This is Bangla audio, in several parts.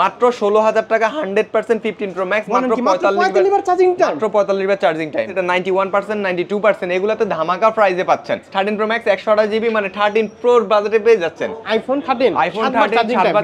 মাত্র 16,000 টাকা 100% 15 প্রো ম্যাক্স মাত্র 45 চার্জিং টাইম, মাত্র 45 বার চার্জিং টাইম। এটা 91% 92% এগুলাতে ধামাকা প্রাইসে পাচ্ছেন। 13 প্রো ম্যাক্স 128 জিবি মানে 13 প্রোর বাজেটে পেয়ে যাচ্ছেন। আইফোন 13 চার্জিং টাইম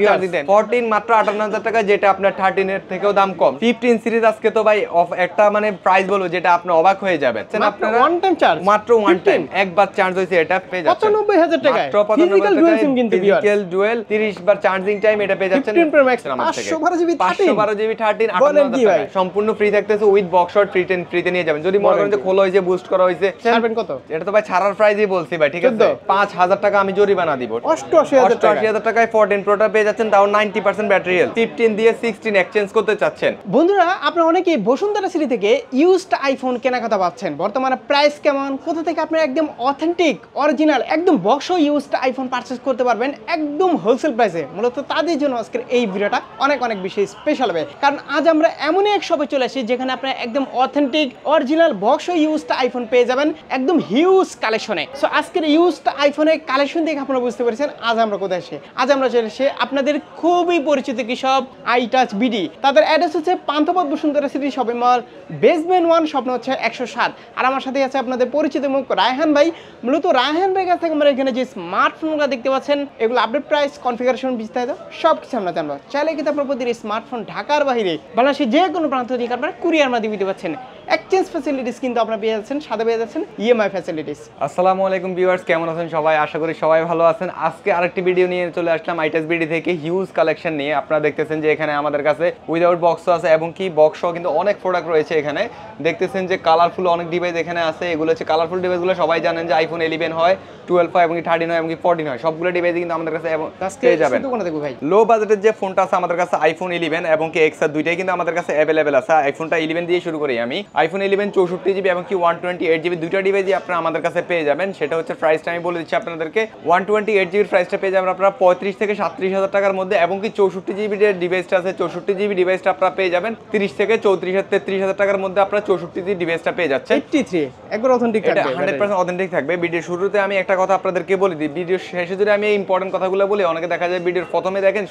14 মাত্র 58,000 টাকা, যেটা আপনার 13 এর থেকেও দাম কম। 15 সিরিজ আজকে তো ভাই অফ একটা মানে প্রাইস বলবো যেটা আপনি অবাক হয়ে যাবেন। আপনারা ওয়ান টাইম চার্জ, মাত্র ওয়ান টাইম একবার চার্জ হইছে, এটা পেয়ে যাচ্ছেন 95,000 টাকা। মাত্র 95,000 টাকা কিন্তু ফিজিক্যাল ডুয়াল 30 বার চার্জিং টাইম, এটা পেয়ে যাচ্ছেন 15 প্রো ম্যাক্স আমাদের থেকে 512 জিবি 13 58,000 টাকা সম্পূর্ণ ফ্রি থাকতেছে উইথ বক্স শট ফ্রিতে নিয়ে যাবেন। যদি মনে করেন যে খোলা হইছে বুস্ট করা হইছে ছাড়বেন কত? এটা তো ভাই ছাড়ার প্রাইসই বলছি ভাই, ঠিক আছে 5,000 টাকা আমি জরিমানা দিব। 88,000 টাকায় 14 প্রোটা পেয়ে যাচ্ছেন, তাও 90% ব্যাটারি হেলথ। 15 দিয়ে 16 এক্সচেঞ্জ করতে চাচ্ছেন। বন্ধুরা আপনারা অনেকেই বসুন্ধরা সিটি থেকে ইউজড আইফোন কেনার কথা ভাবছেন, বর্তমানে প্রাইস কেমন, কোথা থেকে আপনি একদম অথেন্টিক অরিজিনাল একদম বক্স ইউজড আইফোন পারচেজ করতে পারবেন একদম হোলসেল প্রাইসে। মূলত তাদের জন্য আজকের এই ভিডিওটা অনেক অনেক বেশি স্পেশাল হবে, কারণ আজ আমরা এমনই এক শপে চলে আসি যেখানে আপনারা একদম authentic original box used iPhone পেয়ে যাবেন একদম হিউজ কালেকশনে। সো আজকের ইউজড আইফোনের কালেকশন দেখে আপনারা বুঝতে পেরেছেন আজ আমরা কোথায় আসি। আজ আমরা চলে এসে আপনাদের খুবই পরিচিত কি শপ আইটাচ বিডি। তাদের অ্যাড্রেস হচ্ছে Panthapath Bashundhara city shopping mall basement 1 স্বপ্ন হচ্ছে 107। আর আমার সাথে আছে আপনাদের পরিচিত মুখ রায়হান ভাই। মূলত রায়হান ভাই কাছ থেকে আমরা এখানে যে স্মার্টফোনগুলো দেখতে পাচ্ছেন এগুলো আপডেট প্রাইস কনফিগারেশন বিস্তারিত সব কিছু আমরা জানবো। চাইলে কিন্তু আপনার প্রতি স্মার্টফোন ঢাকার বাইরে বাংলাদেশের যে কোনো প্রান্ত থেকে আপনারা কুরিয়ার মাধ্যমে দিতে পারছেন। এক্সচেঞ্জ ফ্যাসিলিটিস কিন্তু আপনারা পেয়ে যাচ্ছেন, সাথে পেয়ে যাচ্ছেন ইএমআই ফ্যাসিলিটিস। আসসালামু আলাইকুম ভিউয়ার্স, কেমন আছেন সবাই? আশা করি সবাই ভালো আছেন। আজকে আরেকটি ভিডিও নিয়ে চলে আসলাম আইটাস বিডি থেকে হিউজ কালেকশন নিয়ে। আপনারা দেখতেছেন যে এখানে আমাদের কাছে উইদাউট বক্সও আছে এবং কি বক্সও কিন্তু অনেক প্রোডাক্ট রয়েছে এখানে। দেখতেছেন যে কালারফুল অনেক ডিভাইস এখানে আছে। এগুলো হচ্ছে কালারফুল ডিভাইসগুলো সবাই জানেন যে আইফোন 11 হয়, 12 হয় এবং 13 হয় এবং 14 হয়, সবগুলো ডিভাইস কিন্তু আমাদের কাছে পেয়ে যাবেন। লো বাজেটের যে ফোনটা আছে আমাদের কাছে আইফোন 11 এবং কি এক্সআর দুইটাই কিন্তু আমাদের কাছে अवेलेबल আছে। আইফোনটা 11 দিয়ে শুরু করি আমি। আইফোন 11 64 জিবি এবং কি 128 জিবি দুইটা ডিভাইসই আপনারা আমাদের কাছে পেয়ে যাবেন। সেটা হচ্ছে প্রাইসটা আমি বলে দিচ্ছি আপনাদেরকে। 128 জিবির প্রাইসটা পেয়ে যাবেন আপনারা 35 থেকে 37,000 টাকার মধ্যে এবং কি 64 জিবি যে ডিভাইসটা আছে 64 জিবি ডিভাইসটা আপনারা পেয়ে যাবেন 30 থেকে 33,000 টাকার মধ্যে আপনারা 64 জিবি ডিভাইসটা পেয়ে যাচ্ছেন। 83 একবার অথেন্টিক থাকবে, 100% অথেন্টিক থাকবে। ভিডিও শুরুতে আমি একটা কথা আপনাদেরকে বলে দিই, ভিডিও শেষে যদি আমি ইম্পর্টেন্ট কথাগুলো বলি অনেকে দেখা যায় ভিডিওর প্রথমে দেখেন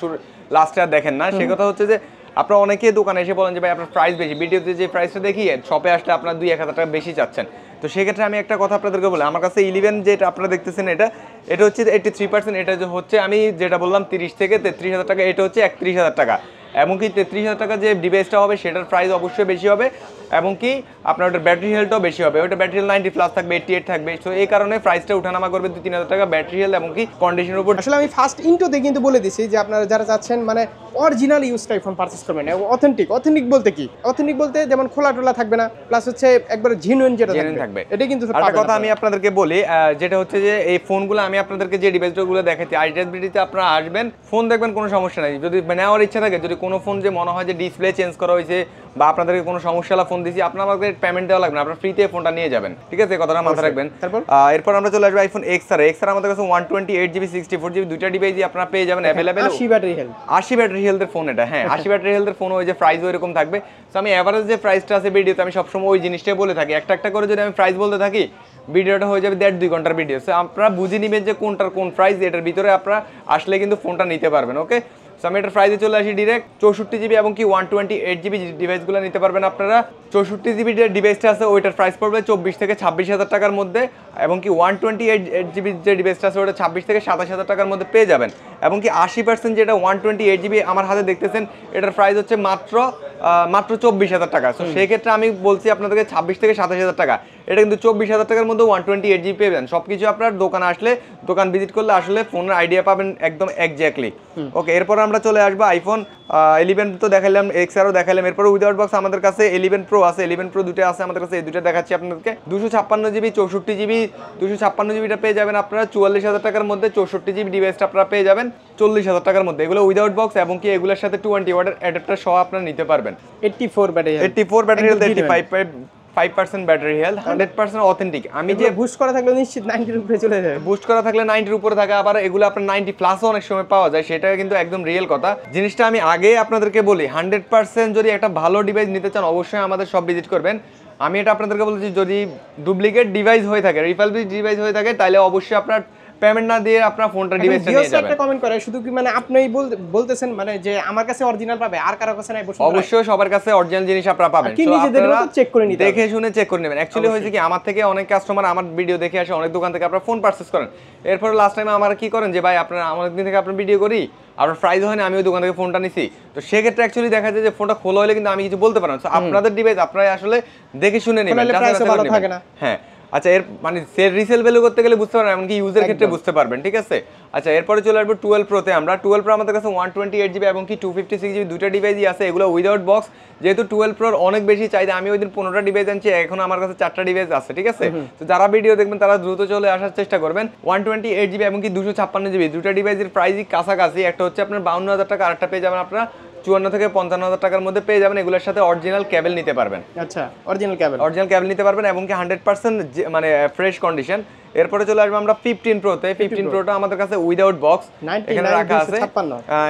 লাস্টে আর দেখেন না। সেই কথা হচ্ছে যে আপনারা অনেকেই দোকানে এসে বলেন যে ভাই আপনার প্রাইস বেশি, ভিডিওতে যে প্রাইসটা দেখি শপে আসলে আপনারা 2-1,000 টাকা বেশি চাচ্ছেন। তো সেক্ষেত্রে আমি একটা কথা আপনাদেরকে বলি, আমার কাছে 11 যেটা আপনারা দেখতেছেন এটা হচ্ছে 83%, এটা হচ্ছে আমি যেটা বললাম 30 থেকে 33,000 টাকা, এটা হচ্ছে 31,000 টাকা এবং কি 33,000 টাকা যে ডিভাইসটা হবে সেটার প্রাইস অবশ্যই বেশি হবে এবং কি আপনার ওটার ব্যাটারি হেলথটাও বেশি হবে। ওটা ব্যাটারি হেলথ 90+ থাকবে, 88 থাকবে। সো এই কারণে প্রাইসটা উঠানামা করবে 2-3,000 টাকা ব্যাটারি হেলথ এবং কি কন্ডিশনের উপর। আসলে আমি ফার্স্ট ইন্ট্রোতে কিন্তু বলে দিছি যে আপনারা যারা চাচ্ছেন মানে অরিজিনাল ইউজড আইফোন পারচেজ করবেন, অথেন্টিক বলতে কি অথেন্টিক বলতে যেমন খোলা টোলা থাকবে না, প্লাস হচ্ছে একবার জেনুইন যেটা থাকবে এটা কিন্তু একটা কথা আমি আপনাদেরকে বলি, যেটা হচ্ছে যে এই ফোনগুলো আমি আপনাদেরকে যে ডিভাইসগুলো দেখাচ্ছি আইটাস বিডিতে আপনারা আসবেন, ফোন দেখবেন কোনো সমস্যা নাই। যদি নেওয়ার ইচ্ছা থাকে, যদি কোনো ফোন যে মনে হয় যে ডিসপ্লে চেঞ্জ করা হয়েছে বা আপনাদেরকে কোনো সমস্যা ফোন দিছি, আপনার আমাকে পেমেন্ট দেওয়া লাগবে না, আপনারা ফ্রিতে ফোনটা নিয়ে যাবেন, ঠিক আছে? কথাটা মাথায় রাখবেন। এরপর আমরা চলে আসবো আইফোন এক্সআর আমাদের কাছে 128 জিবি 64 জিবি দুইটা ডিভাইসই আপনারা পেয়ে যাবেন अवेलेबल। 80 ব্যাটারি হেলথের ফোন এটা, হ্যাঁ 80 ব্যাটারি হেলথের ফোন, ওই যে প্রাইস এরকম থাকবে। তো আমি এভারেজ যে প্রাইসটা আছে ভিডিওতে আমি সবসময় ওই জিনিসটাই বলে থাকি, একটা করে যদি আমি প্রাইস বলতে থাকি ভিডিওটা হয়ে যাবে 1.5-2 ঘন্টার ভিডিও। সো আপনারা বুঝে নেবেন যে কোনটার কোন প্রাইস, এটার ভিতরে আপনারা আসলে কিন্তু ফোনটা নিতে পারবেন। ওকে, সো আমি এটার প্রাইসে চলে আসি ডিরেক্ট। 64 জিবি এবং কি 128 জিবি ডিভাইসগুলো নিতে পারবেন আপনারা। 64 জিবি যে ডিভাইসটা আছে ওইটার প্রাইস পড়বে 24 থেকে 26,000 টাকার মধ্যে এবং কি 128 জিবি যে ডিভাইসটা আছে ওটা 26 থেকে 27,000 টাকার মধ্যে পেয়ে যাবেন এবং কি 80% যেটা 128 জিবি আমার হাতে দেখতেছেন এটার প্রাইস হচ্ছে মাত্র 24,000 টাকা। তো সেই ক্ষেত্রে আমি বলছি আপনাদেরকে 26 থেকে 27,000 টাকা, এটা কিন্তু 24,000 টাকার মধ্যে 128 জিবি পেয়ে যান। সবকিছু আপনার দোকানে আসলে, দোকান ভিজিট করলে আসলে ফোনের আইডিয়া পাবেন একদম এক্স্যাক্টলি। ওকে, এরপর আমরা চলে আসবো আইফোন 11 তো দেখালাম, এক্সআরও দেখালাম। এরপর উইদাউট বক্স আমাদের কাছে 11 প্রো আছে, 11 প্রো দুটো আছে আমাদের কাছে, এই দুটো দেখাচ্ছি আপনাদেরকে। 256 জিবি 64 জিবি 256 জিবিটা পেয়ে যাবেন আপনারা 44,000 টাকার মধ্যে। 64 জিবি ডিভাইসটা আপনারা পেয়ে যাবেন 40,000 টাকার মধ্যে। এগুলো উইদাউট বক্স এবং কি এগুলোর সাথে 20 ওয়াটের অ্যাডাপ্টার সহ আপনারা নিতে পারবেন। 84 battery health 85% battery health, 100% authentic. আমি যে বুস্ট করা থাকলে নিশ্চিত 90 এর উপরে চলে যাবে, বুস্ট করা থাকলে 90 এর উপরে থাকে, আবার এগুলো আপনার 90+ অনেক সময় পাওয়া যায়, সেটা কিন্তু একদম রিয়েল কথা। জিনিসটা আমি আগে আপনাদেরকে বলি, 100% যদি একটা ভালো ডিভাইস নিতে চান অবশ্যই আমাদের সব ভিজিট করবেন। আমি এটা আপনাদেরকে বলছি, যদি ডুপ্লিকেট ডিভাইস হয়ে থাকে, রিফারবিশড ডিভাইস হয়ে থাকে তাহলে অবশ্যই আপনার পেমেন্ট না দিয়ে আপনার ফোনটা ডিভাইসটা নিয়ে যাবেন। একটা কমেন্ট করে শুধু কি মানে আপনিই বলতেছেন মানে যে আমার কাছে অরিজিনাল পাবে আর কারো কাছে নাই বসুন্ধরা? অবশ্যই সবার কাছে অরিজিনাল জিনিস আপনারা পাবেন। কি নিজেদের মতো চেক করে নিতে দেখে শুনে চেক করে নেবেন। অ্যাকচুয়ালি হয়েছে কি আমার থেকে অনেক কাস্টমার আমার ভিডিও দেখে আসে, অনেক দোকান থেকে আপনারা ফোন পারচেজ করেন। এরপর লাস্ট টাইম আমার কি করেন যে ভাই আপনারা অনেক দিন থেকে আপনার ভিডিও করি আর প্রাইস হয় না, আমি ওই দোকান থেকে ফোনটা নিছি। তো সেক্ষেত্রে অ্যাকচুয়ালি দেখা যায় যে ফোনটা খোলা হলে কিন্তু আমি কিছু বলতে পারবো না। আপনাদের ডিভাইস আপনারা আসলে দেখে শুনে নেবেন। হ্যাঁ আচ্ছা, এর মানে সেল রিসেল ভ্যালু করতে গেলে বুঝতে পারবেন, এমনকি ইউজের ক্ষেত্রে বুঝতে পারবেন, ঠিক আছে। আচ্ছা, এরপরে চলে আসবো 12 প্রোতে। আমরা 12 প্রো আমাদের কাছে 128GB এবং কি 256GB দুইটা ডিভাইসই আছে, এগুলো উইদাউট বক্স। যেহেতু 12 প্রোর অনেক বেশি চাহিদা, আমি ওই দিন 15টা ডিভাইস আনছি, এখন আমার কাছে 4টা ডিভাইস আছে, ঠিক আছে। তো যারা ভিডিও দেখবেন তারা দ্রুত চলে আসার চেষ্টা করবেন। 128GB এবং কি 256GB দুইটা ডিভাইসের প্রাইসই কাছাকাছি। একটা হচ্ছে আপনার 52,000 টাকা, আরেকটা পেয়ে যাবেন আপনারা 54 থেকে 55,000 টাকার মধ্যে পেয়ে যাবেন। এগুলোর সাথে অরিজিনাল কেবল নিতে পারবেন। আচ্ছা, অরিজিনাল কেবল নিতে পারবেন এবং কি 100% মানে ফ্রেশ কন্ডিশন। এরপরে চলে আসবো আমরা 15 প্রোতে। 15 প্রোটা আমাদের কাছে উইদাউট বক্স এখানে রাখা আছে।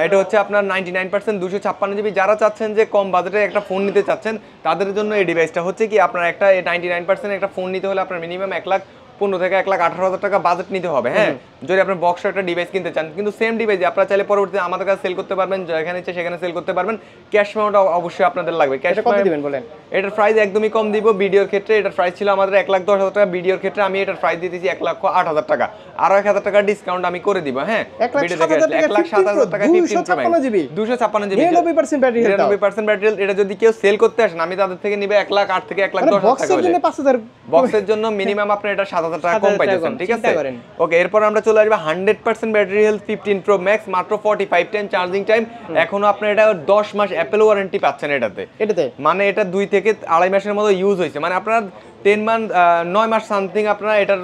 এটা হচ্ছে আপনার 99% 256GB। যারা চাচ্ছেন যে কম বাজেটে একটা ফোন নিতে চাচ্ছেন তাদের জন্য এই ডিভাইসটা হচ্ছে কি আপনার একটা 99% একটা ফোন নিতে হলে আপনার মিনিমাম 1,15,000 থেকে 1,18,000 টাকা বাজেট নিতে হবে। হ্যাঁ, যদি আপনার বক্স একটা ডিভাইস কিনতে চান, কিন্তু সেম ডিভাইস আপনারা চাইলে পরবর্তীতে আমাদের কাছে সেল করতে পারবেন, যেখানে ইচ্ছে সেখানে সেল করতে পারবেন। ক্যাশ পেমেন্ট অবশ্যই আপনাদের লাগবে। ক্যাশ কত দিবেন বলেন? এটার প্রাইস একদমই কম দিব। ভিডিওর ক্ষেত্রে এটার প্রাইস ছিল আমাদের 1,10,000 টাকা, ভিডিওর ক্ষেত্রে আমি এটার প্রাইস দিতেছি 1,08,000 টাকা। আরো 1,000 টাকা ডিসকাউন্ট আমি করে দিব। হ্যাঁ, 1,07,000 টাকা 15 প্রো ম্যাক্স 256GB 99% ব্যাটারি। এটা যদি কেউ সেল করতে আসেন আমি তাদের থেকে নিবে 1,08,000 থেকে 1,10,000 টাকা। বক্সের জন্য মিনিমাম আপনি এটা 7,000 টাকা কম পাইতেছেন, ঠিক আছে। ওকে, এরপর আমরা চলে আসবো 100% ব্যাটারি হেলথ 15 প্রো ম্যাক্স, মাত্র 45 টাইম চার্জিং টাইম। এখনো আপনি এটা 10 মাস অ্যাপেল ওয়ারেন্টি পাচ্ছেন এটাতে। মানে এটা 2 থেকে 2.5 মাসের মতো ইউজ হয়েছে, মানে আপনার 10 মান্থ 9 মাস সামথিং আপনারা এটার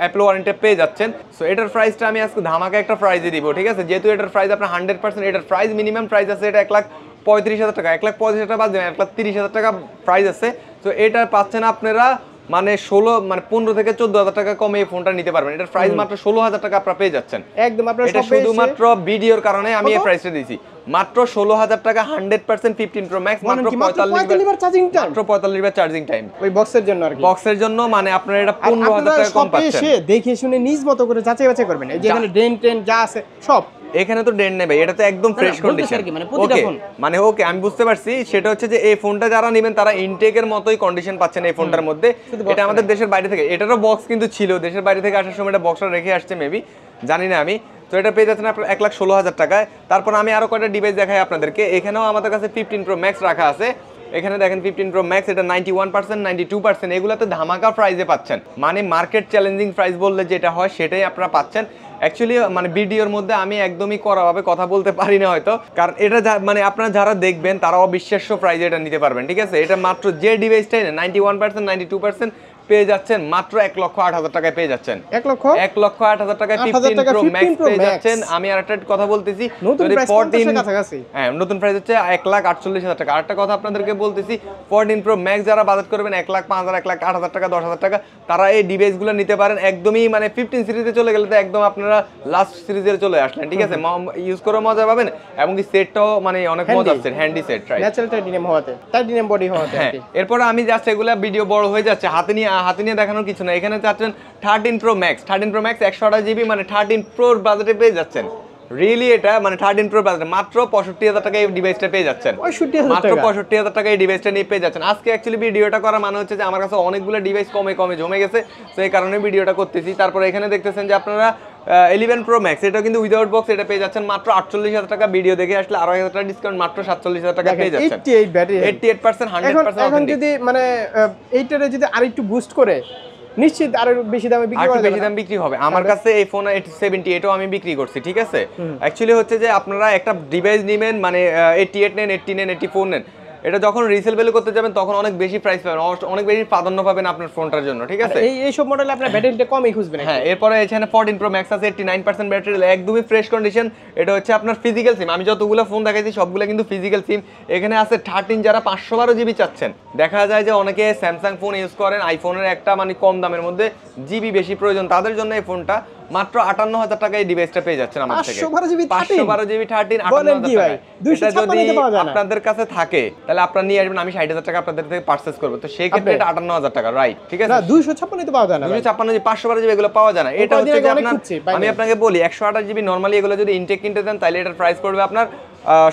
অ্যাপেল ওয়ারেন্টি পেয়ে যাচ্ছেন। সো এটার প্রাইসটা আমি আজকে ধামাকা একটা প্রাইসে দিব, ঠিক আছে। যেহেতু এটার প্রাইস আপনার 100%, এটার প্রাইস মিনিমাম প্রাইস আছে এটা 1,35,000 টাকা, 1,35,000 টাকা বাদ দেন 1,30,000 টাকা প্রাইস আছে। তো এটা পাচ্ছেন আপনারা মানে 15 থেকে 14,000 টাকা কমে এই ফোনটা নিতে পারবেন। এটার প্রাইস মাত্র 16,000 টাকা আপনারা পেয়ে যাচ্ছেন একদম। আপনারা এটা শুধুমাত্র ভিডিওর কারণে আমি এই প্রাইসটা দিয়েছি, মাত্র 16,000 টাকা 100% 15 প্রো ম্যাক্স, মাত্র 45 বার চার্জিং টাইম ওই বক্সের জন্য আর কি। বক্সের জন্য মানে আপনারা এটা 15,000 টাকা কম পাচ্ছেন। এসে দেখে শুনে নিজ মতো করে যাচাই বাছাই করবেন। এই যে এখানে ডেন্ট যা আছে সব এখানে তো ডেন্ট নেই ভাই, এটা তো একদম ফ্রেশ কন্ডিশন। মানে ওকে, আমি বুঝতে পারছি। সেটা হচ্ছে যে এই ফোনটা যারা নেবেন তারা ইনটেকের মতোই কন্ডিশন পাচ্ছেন এই ফোনটার মধ্যে। এটা আমাদের দেশের বাইরে থেকে, এটারও বক্স কিন্তু ছিল, দেশের বাইরে থেকে আসার সময় এটা বক্সটা রেখে আসছে মেবি, জানি না আমি। তো এটা পেয়ে যাচ্ছেন আপনার 1,16,000 টাকায়। তারপর আমি আরো কয়টা ডিভাইস দেখাই আপনাদেরকে। এখানেও আমাদের কাছে 15 প্রো ম্যাক্স রাখা আছে। এখানে দেখেন 15 প্রো ম্যাক্স, এটা 91%, 92%, এগুলোতে ধামাকা প্রাইসে পাচ্ছেন। মানে মার্কেট চ্যালেঞ্জিং প্রাইস বললে যেটা হয় সেটাই আপনারা পাচ্ছেন। অ্যাকচুয়ালি মানে ভিডিওর মধ্যে আমি একদমই কড়াভাবে কথা বলতে পারি না হয়তো, কারণ এটা মানে আপনারা যারা দেখবেন তারা অবিশ্বাস্য প্রাইসে এটা নিতে পারবেন, ঠিক আছে। এটা মাত্র যে ডিভাইসটাই 91%, 92% পেয়ে যাচ্ছেন মাত্র 1,08,000 টাকায় পেয়ে যাচ্ছেন। 1,08,000 টাকায় 15 প্রো ম্যাক্স পেয়ে যাচ্ছেন। আমি আরেকটা কথা বলতেছি, যদি 14 হ্যাঁ নতুন প্রাইস হচ্ছে 1,48,000 টাকা। আরেকটা কথা আপনাদেরকে বলতেছি, 14 প্রো ম্যাক্স যারা বাজেট করবেন 1,05,000, 1,08,000 টাকা, 10,000 টাকা, তারা এই ডিভাইসগুলো নিতে পারেন। একদমই মানে 15 সিরিজে চলে গেলে তো একদম আপনারা লাস্ট সিরিজে চলে আসলেন, ঠিক আছে। ইউজ করে মজা পাবেন এবং কি সেটটাও মানে অনেক মজা আছে, handy set, right, natural titanium হওয়াতে, টাইটেনিয়াম বডি হওয়াতে। এরপর আমি জাস্ট এগুলা ভিডিও বড় হয়ে যাচ্ছে, হাতে নিয়ে দেখানোর কিছু না। এখানে চাচ্ছেন 13 প্রো ম্যাক্স, 128GB, মানে 13 প্রোর বাজেটে পেয়ে যাচ্ছেন। রিয়েলি এটা মানে 13 প্রো বাজেট মাত্র 65,000 টাকা এই ডিভাইসটা পেয়ে যাচ্ছেন। মাত্র 65,000 টাকা এই ডিভাইসটা নিয়ে পেয়ে যাচ্ছেন। আজকে অ্যাকচুয়ালি ভিডিওটা করা মানে হচ্ছে যে আমার কাছে অনেকগুলো ডিভাইস কমে জমে গেছে, তো এই কারণে ভিডিওটা করতেছি। তারপরে এখানে দেখতেছেন যে আপনারা 11 প্রো ম্যাক্স, এটা কিন্তু উইদাউট বক্স, এটা পেয়ে যাচ্ছেন মাত্র 48,000 টাকা। ভিডিও দেখে আসলে আরো 1,000 টাকা ডিসকাউন্ট, মাত্র 47,000 টাকা পেয়ে যাচ্ছেন। 88%, 100%। এখন যদি মানে এইটারে যদি আরেকটু বুস্ট করে নিশ্চিত আরো বেশি দামে বিক্রি হবে। আমার কাছে এই ফোন 70 এটাও আমি বিক্রি করছি, ঠিক আছে। অ্যাকচুয়ালি হচ্ছে যে আপনারা একটা ডিভাইস নেবেন, মানে 88 নেন, 80 নেন, 84 নেন, এটা যখন রিসেল ভ্যালু করতে যাবেন তখন অনেক বেশি প্রাইস পাবেন, অনেক বেশি প্রাধান্য পাবেন আপনার ফোনটার জন্য, ঠিক আছে। এই সব মডেলে আপনার ব্যাটারিটা কমই খুঁজবেন। হ্যাঁ, এরপরে এখানে 14 প্রো ম্যাক্স আছে, 89% ব্যাটারি, একদমই ফ্রেশ কন্ডিশন। এটা হচ্ছে আপনার ফিজিক্যাল সিম, আমি যতগুলো ফোন দেখাইছি সবগুলো কিন্তু ফিজিক্যাল সিম। এখানে আছে 13, যারা 512GB চাচ্ছেন। দেখা যায় যে অনেকে স্যামসাং ফোন ইউজ করেন, আইফোনের একটা মানে কম দামের মধ্যে জিবি বেশি প্রয়োজন, তাদের জন্য এই ফোনটা মাত্র 58,000 টাকায় এই ডিভাইসটা পেয়ে যাচ্ছেন আমাদের থেকে। 512 জিবি 512 জিবি 13 58,000 টাকা। এটা যদি আপনাদের কাছে থাকে তাহলে আপনারা নিয়ে আসবেন, আমি 60,000 টাকা আপনাদের থেকে পারচেজ করব। তো সেই ক্ষেত্রে এটা 58,000 টাকা, রাইট? ঠিক আছে, না 256 তো পাওয়া যায় না, 256 জিবি 512 জিবি এগুলো পাওয়া যায় না। এটা হচ্ছে যে আপনার, আমি আপনাকে বলি 128 জিবি নরমালি এগুলো যদি ইনটেক কিনতে দেন তাহলে এটার প্রাইস পড়বে আপনার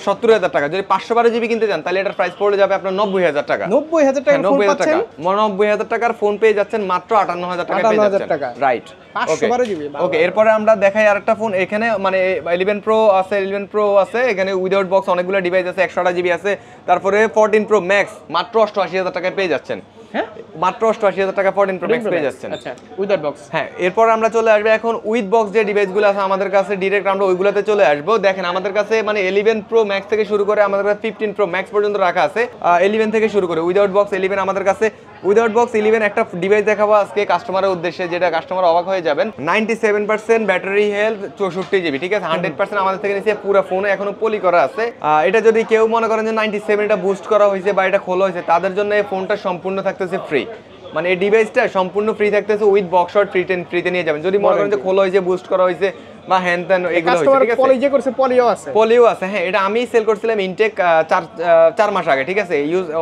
70,000 টাকা। যদি 512 জিবি কিনতে চান তাহলে এটার প্রাইস পড়ে যাবে আপনার 90,000 টাকা। 90,000 টাকা ফোন পাচ্ছেন, 90,000 টাকার ফোন পেয়ে যাচ্ছেন মাত্র 58,000 টাকা পেয়ে যাচ্ছেন, রাইট? 512 জিবি। ওকে, এরপরে আমরা দেখাই আরেকটা ফোন। এখানে মানে 11 প্রো আছে, 11 প্রো আছে, এখানে উইদাউট বক্স অনেকগুলো ডিভাইস আছে, 128 জিবি আছে। তারপরে 14 প্রো ম্যাক্স মাত্র 88,000 টাকায় পেয়ে যাচ্ছেন। হ্যাঁ, মাত্র 88,000 টাকা 14 প্রো ম্যাক্স পেয়ে যাচ্ছেন। আচ্ছা, উইদাউট বক্স। হ্যাঁ, এরপর আমরা চলে আসবে এখন উইথ বক্স যে ডিভাইসগুলো আছে আমাদের কাছে, ডিরেক্ট আমরা ওইগুলোতে চলে আসবো। দেখেন আমাদের কাছে মানে 11 প্রো ম্যাক্স থেকে শুরু করে আমাদের কাছে 15 প্রো ম্যাক্স পর্যন্ত রাখা আছে। 11 থেকে শুরু করে উইদাউট বক্স 11 আমাদের কাছে। উইদাউট বক্স 11 একটা ডিভাইস দেখাবো আজকে কাস্টমারের উদ্দেশ্যে, যেটা কাস্টমার অবাক হয়ে যাবেন। 97% ব্যাটারি হেলথ, 64 জিবি, ঠিক আছে? 100% আমাদের থেকে নিচে পুরো ফোনে এখনো পলি করা আছে। এটা যদি কেউ মনে করেন যে 97 এটা বুস্ট করা হয়েছে বা এটা খোলা হয়েছে, তাদের জন্য এই ফোনটা সম্পূর্ণ থাকতেছে ফ্রি। মানে এই ডিভাইসটা সম্পূর্ণ ফ্রি থাকতেছে, উইথ বক্স শট ফ্রিতে নিয়ে যাবেন। যদি মনে করেন যে খোলা হয়েছে, বুস্ট করা হয়েছে বা হ্যান ত্যান এগুলো হয়েছে, ঠিক আছে? পলি করছে, পলিও আছে, পলিও আছে। হ্যাঁ, এটা আমি সেল করছিলাম ইনটেক 4 মাস আগে, ঠিক আছে?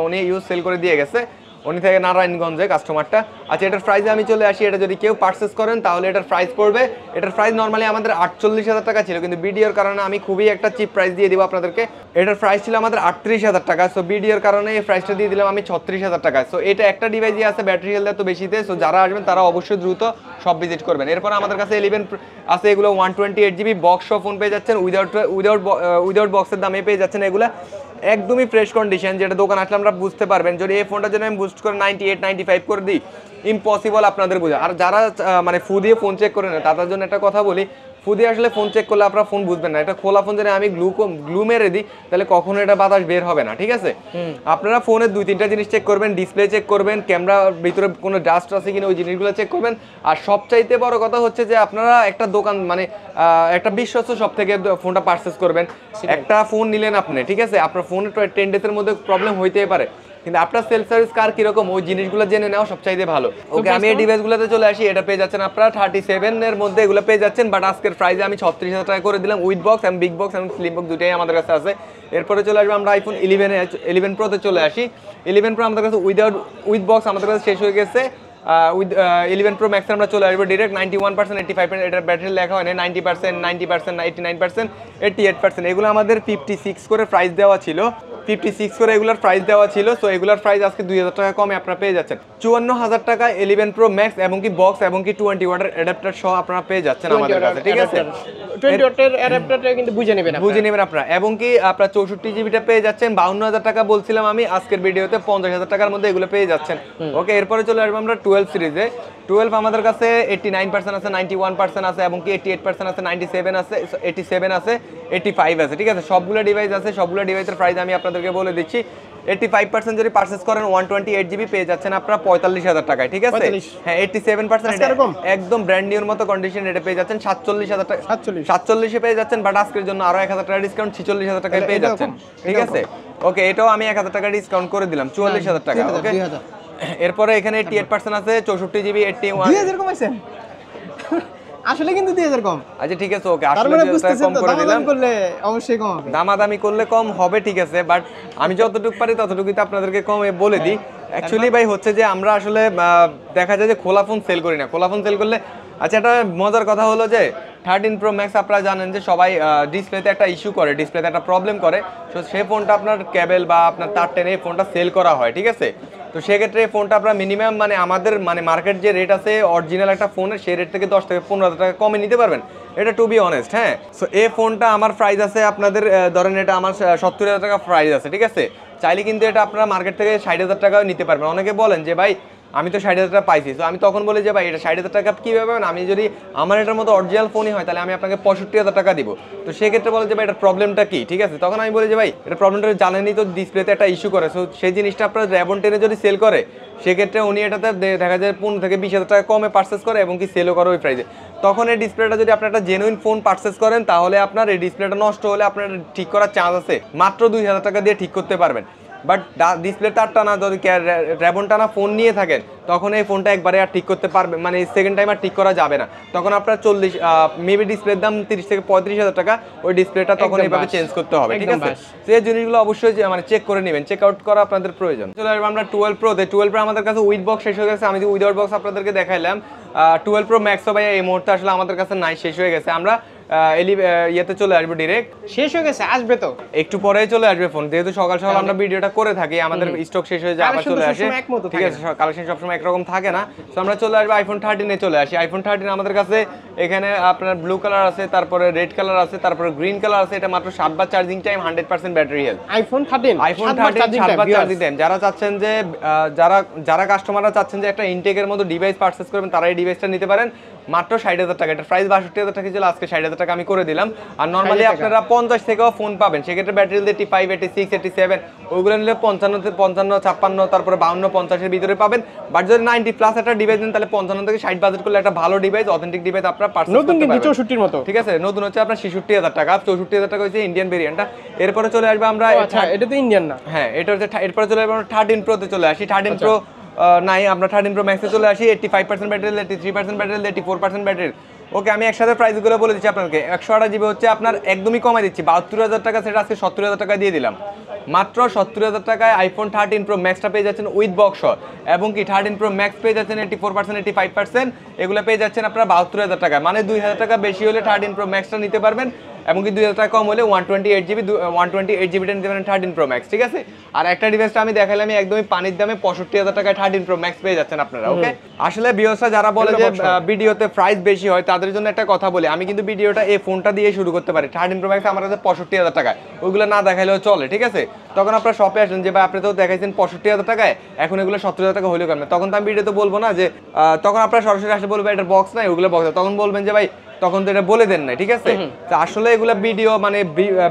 উনি সেল করে দিয়ে গেছে, উনি থেকে নারায়ণগঞ্জে কাস্টমারটা। আচ্ছা, এটার প্রাইসে আমি চলে আসি। এটা যদি কেউ পারচেস করেন তাহলে এটার প্রাইস পড়বে, এটার প্রাইস নরমালি আমাদের 48,000 টাকা ছিল, কিন্তু ভিডিওর কারণে আমি খুবই একটা চিপ প্রাইস দিয়ে দিব আপনাদেরকে। এটার প্রাইস ছিল আমাদের 38,000 টাকা, সো ভিডিওর কারণে এই প্রাইসটা দিয়ে দিলাম আমি 36,000 টাকা। সো এটা একটা ডিভাইসই আছে, ব্যাটারি হেলথ এত বেশিতে। সো যারা আসবেন তারা অবশ্যই দ্রুত সব ভিজিট করবেন। এরপর আমাদের কাছে 11 আছে, এগুলো 128 জিবি বক্স সহ ফোন পেয়ে যাচ্ছেন, উইদাউট বক্সের দামে পেয়ে যাচ্ছেন। এগুলা একদমই ফ্রেশ কন্ডিশন, যেটা দোকান আসলে আমরা বুঝতে পারবেন। যদি এই ফোনটা যদি আমি বুস্ট করে 98 95 করে দিই, ইম্পসিবল আপনাদের বোঝা। আর যারা মানে ফু দিয়ে ফোন চেক করে না, তাদের জন্য একটা কথা বলি, ফু দিয়ে আসলে ফোন চেক করলে আপনারা ফোন বুঝবেন না। এটা খোলা ফোন যদি আমি গ্লু মেরে দিই তাহলে কখনো এটা বাতাস বের হবে না, ঠিক আছে? আপনারা ফোনের 2-3টা জিনিস চেক করবেন, ডিসপ্লে চেক করবেন, ক্যামেরার ভিতরে কোনো ডাস্ট আছে কিনা ওই জিনিসগুলো চেক করবেন। আর সবচাইতে বড় কথা হচ্ছে যে আপনারা একটা দোকান মানে একটা বিশ্বস্ত সব থেকে ফোনটা পারচেস করবেন। একটা ফোন নিলেন আপনি, ঠিক আছে? আপনার ফোনে 10 ডেজের মধ্যে প্রবলেম হইতেই পারে, কিন্তু আপনার সেলফ সার্ভিস কার কিরকম ওই জিনিসগুলো জেনে নেওয়া সবচাইতে ভালো। ওকে, আমি এই ডিভাইসগুলোতে চলে আসি। এটা পেয়ে যাচ্ছেন আপনারা 37 এর মধ্যে এগুলো পেয়ে যাচ্ছেন, বাট আজকের প্রাইসে আমি 36,000 টাকা করে দিলাম। উইথ বক্স এবং বিগ বক্স এবং স্লিম বক্স দুটাই আমাদের কাছে আছে। এরপরে চলে আসবে আমরা আইফোন 11 প্রোতে চলে আসি। 11 প্রো আমাদের কাছে উইথ বক্স আমাদের কাছে শেষ হয়ে গেছে। উইথ 11 প্রো ম্যাক্সে আমরা চলে আসবো ডিরেক্ট 91% 85%। এটার ব্যাটারি লেখা হয় না, 90%, 90%, 89%, 88%। এগুলো আমাদের 56 করে প্রাইস দেওয়া ছিল, 56 করে এগুলোর প্রাইস দেওয়া ছিল। সো এগুলোর প্রাইস আজকে 2,000 টাকা কমে আপনারা পেয়ে যাচ্ছেন 54,000 টাকা 11 প্রো ম্যাক্স এবং কি বক্স এবং কি 20 ওয়াটের অ্যাডাপ্টার সহ আপনারা পেয়ে যাচ্ছেন আমাদের কাছে, ঠিক আছে? 20 ওয়াটের অ্যাডাপ্টারটা কিন্তু বুঝে নেবেন আপনারা। এবং কি আপনারা 64 জিবিটা পেয়ে যাচ্ছেন 52,000 টাকা বলছিলাম আমি আজকের ভিডিওতে, 50,000 টাকার মধ্যে এগুলো পেয়ে যাচ্ছেন। ওকে, এরপরে চলে আসবো আমরা 12 সিরিজে। 12 আমাদের কাছে 89% আছে, 91% আছে এবং কি 88% আছে, 97 আছে, 87 আছে, 85 আছে, ঠিক আছে? সবগুলো ডিভাইস আছে, সবগুলো ডিভাইসের প্রাইস আমি আপনাদেরকে বলে দিচ্ছি। 85% যদি পারচেজ করেন 128 জিবি পেয়ে যাচ্ছেন আপনারা 45,000 টাকায়, ঠিক আছে? হ্যাঁ, 87% একদম ব্র্যান্ড নিউর মতো কন্ডিশন এটা পেয়ে যাচ্ছেন 47,000 টাকা, 47 পেয়ে যাচ্ছেন। বাট আজকের জন্য আরো 1,000 টাকা ডিসকাউন্ট, 46,000 টাকায় পেয়ে যাচ্ছেন, ঠিক আছে? ওকে, এটাও আমি 1,000 টাকা ডিসকাউন্ট করে দিলাম, 44,000 টাকা। ওকে, এরপরে এখানে 88% আছে, 64 জিবি, 81 2000 কমাইছেন আসলে কিন্তু 2000 কম। আচ্ছা, ঠিক আছে, ওকে, আসলে 2000 টাকা কম করে দিলাম। করলে অবশ্যই কম হবে, দামাদামি করলে কম হবে, ঠিক আছে? বাট আমি যতটুকু পারি ততটুকুই তো আপনাদেরকে কমে বলে দিই। অ্যাকচুয়ালি ভাই হচ্ছে যে আমরা আসলে দেখা যায় যে খোলা ফোন সেল করি না। খোলা ফোন সেল করলে, আচ্ছা, একটা মজার কথা হলো যে 13 প্রো ম্যাক্স আপনারা জানেন যে সবাই ডিসপ্লেতে একটা ইস্যু করে, ডিসপ্লেতে একটা প্রবলেম করে। তো সেই ফোনটা আপনার কেবল বা আপনার তার টেনে এই ফোনটা সেল করা হয়, ঠিক আছে? তো সেক্ষেত্রে এই ফোনটা আপনার মিনিমাম মানে আমাদের মানে মার্কেট যে রেট আছে অরিজিনাল একটা ফোনের, সেই রেট থেকে 10 থেকে 15,000 টাকা কমে নিতে পারবেন, এটা টু বি অনেস্ট। হ্যাঁ, সো এই ফোনটা আমার প্রাইস আছে আপনাদের ধরেন এটা আমার 70,000 টাকা প্রাইস আছে, ঠিক আছে? চাইলে কিন্তু এটা আপনারা মার্কেট থেকে 60,000 টাকাও নিতে পারবেন। অনেকে বলেন যে ভাই আমি তো 60,000 টাকা পাইছি, তো আমি তখন বলি যে ভাই এটা 60,000 টাকা কীভাবে পাবেন? আমি যদি আমার এটার মতো অরিজিনাল ফোনই হয় তাহলে আমি আপনাকে 65,000 টাকা দিব। তো সেক্ষেত্রে বলে যে ভাই এটার প্রবলেমটা কি, ঠিক আছে? তখন আমি বলি যে ভাই এটা প্রবলেমটা জানেনই তো, ডিসপ্লেতে একটা ইস্যু করে। সো সেই জিনিসটা আপনার র্যাবন 10 যদি সেল করে, সেক্ষেত্রে উনি এটাতে দেখা যায় 15 থেকে 20,000 টাকা কমে পারচেস করে এবং কি সেলও করে ওই প্রাইসে। তখন এই ডিসপ্লেটা যদি আপনার একটা জেনুইন ফোন পারচেস করেন তাহলে আপনার এই ডিসপ্লেটা নষ্ট হলে আপনার ঠিক করার চান্স আছে, মাত্র 2,000 টাকা দিয়ে ঠিক করতে পারবেন। বাট ডিসপ্লে তার টানা যদি র্যাবন টানা ফোন নিয়ে থাকেন তখন এই ফোনটা একবারে আর ঠিক করতে পারবে, মানে সেকেন্ড টাইম আর ঠিক করা যাবে না। তখন আপনার 40 মেবি ডিসপ্লের দাম 30 থেকে 35,000 টাকা, ওই ডিসপ্লেটা তখন এইভাবে চেঞ্জ করতে হবে, ঠিক আছে? তো এই জিনিসগুলো অবশ্যই মানে চেক করে নেবেন, চেক আউট করা আপনাদের প্রয়োজন। চলে আসবো আমরা 12 প্রোতে। 12 প্রো আমাদের কাছে উইথ বক্স শেষ হয়ে গেছে, আমি যে উইদাউট বক্স আপনাদেরকে দেখাইলাম। 12 প্রো ম্যাক্সও ভাই এই মুহূর্তে আসলে আমাদের কাছে নাই, শেষ হয়ে গেছে। আমরা ইয়েতে চলে আসবো, ডিরেক্ট শেষ হয়ে গেছে, আসবে তো একটু পরেই চলে আসবে ফোন, যেহেতু সকাল সকাল আমরা ভিডিওটা করে থাকি, আমাদের স্টক শেষ হয়ে যায় আবার চলে আসে, ঠিক আছে? কালেকশন সবসময় একরকম থাকে না। তো আমরা চলে আসবো আইফোন 13 এ চলে আসি। আইফোন 13 আমাদের কাছে এখানে আপনার ব্লু কালার আছে, তারপরে রেড কালার আছে, তারপরে গ্রিন কালার আছে। এটা মাত্র 7 বার charging time, 100% battery health. IPhone 13 7 বার চার্জিং টাইম। যারা চাচ্ছেন যে যারা কাস্টমাররা চাচ্ছেন যে একটা ইনটেকের মতো ডিভাইস পারচেজ করবেন, তারা এই ডিভাইসটা নিতে পারেন মাত্র 60,000 টাকা। এটা প্রাইস 62,000 টাকা ছিল, আজকে 60,000 টাকা আমি করে দিলাম। আর নরমালি আপনারা 50 থেকেও ফোন পাবেন, সেক্ষেত্রে ব্যাটারি 85, 86, 87 ওইগুলো নিলে 55, 56, তারপরে 52, 50 এর ভিতরে পাবেন। বাট যদি 90 প্লাস একটা ডিভাইস নেন তাহলে 55 থেকে 60 বাজেট করলে একটা ভালো ডিভাইস, অথেন্টিক ডিভাইস আপনারা পারচেজ করতে পারবেন। নতুন কিন্তু 64 মতো, ঠিক আছে? নতুন হচ্ছে আপনার 66,000 টাকা, 64,000 টাকা হচ্ছে ইন্ডিয়ান ভেরিয়েন্টটা। এরপরে চলে আসবে আমরা, আচ্ছা এটা তো ইন্ডিয়ান না, হ্যাঁ এটা হচ্ছে। এরপরে চলে আসবে আমরা 13 প্রোতে চলে আসি। 13 প্রো নাই, আমরা 13 প্রো ম্যাক্সে চলে আসি। 85% ব্যাটারি, 83% ব্যাটারি, 84% ব্যাটারি। ওকে, আমি একসাথে প্রাইসগুলো বলে দিচ্ছি আপনাকে। 128 জিবি হচ্ছে আপনার একদমই কমাই দিচ্ছি, 72,000 টাকা, সেটা আজকে 70,000 টাকা দিয়ে দিলাম। মাত্র 70,000 টাকায় আইফোন 13 প্রো ম্যাক্সটা পেয়ে যাচ্ছেন উইথ বক্স, এবং কি 13 প্রো ম্যাক্স পেয়ে যাচ্ছেন 84%, 85%, এগুলো পেয়ে যাচ্ছেন আপনারা 72,000 টাকায়। মানে 2,000 টাকা বেশি হলে 13 প্রো ম্যাক্সটা নিতে পারবেন, এবং কি 2,000 টাকা কম হলে 128 জিবিটা নিতে পারেন 13 প্রো ম্যাক্স, ঠিক আছে? আর একটা ডিভাইসটা আমি দেখালাম একদমই পানির দামে 65,000 টাকায় 13 প্রো ম্যাক্স পেয়ে যাচ্ছেন আপনারা। ওকে, আসলে ভিউয়ার্সরা যারা বলে যে ভিডিওতে প্রাইস বেশি হয়, তাদের জন্য একটা কথা বলি, আমি কিন্তু ভিডিওটা এই ফোনটা দিয়ে শুরু করতে পারি। 13 প্রো ম্যাক্স আমার কাছে 65,000 টাকায়, ওইগুলো না দেখাইলেও চলে, ঠিক আছে? তখন আপনারা শপে আসলেন যে ভাই আপনি তো দেখাইছেন 65,000 টাকায়, এখন এগুলো 70,000 টাকা হলেও কেমন? তখন তো আমি ভিডিওতে বলবো না যে, তখন আপনারা সরাসরি আসলে বলবেন এটা বক্স নাই, ওগুলো বক্স, তখন বলবেন যে ভাই তখন তো এটা বলে দেন না, ঠিক আছে? তো আসলে এগুলা ভিডিও মানে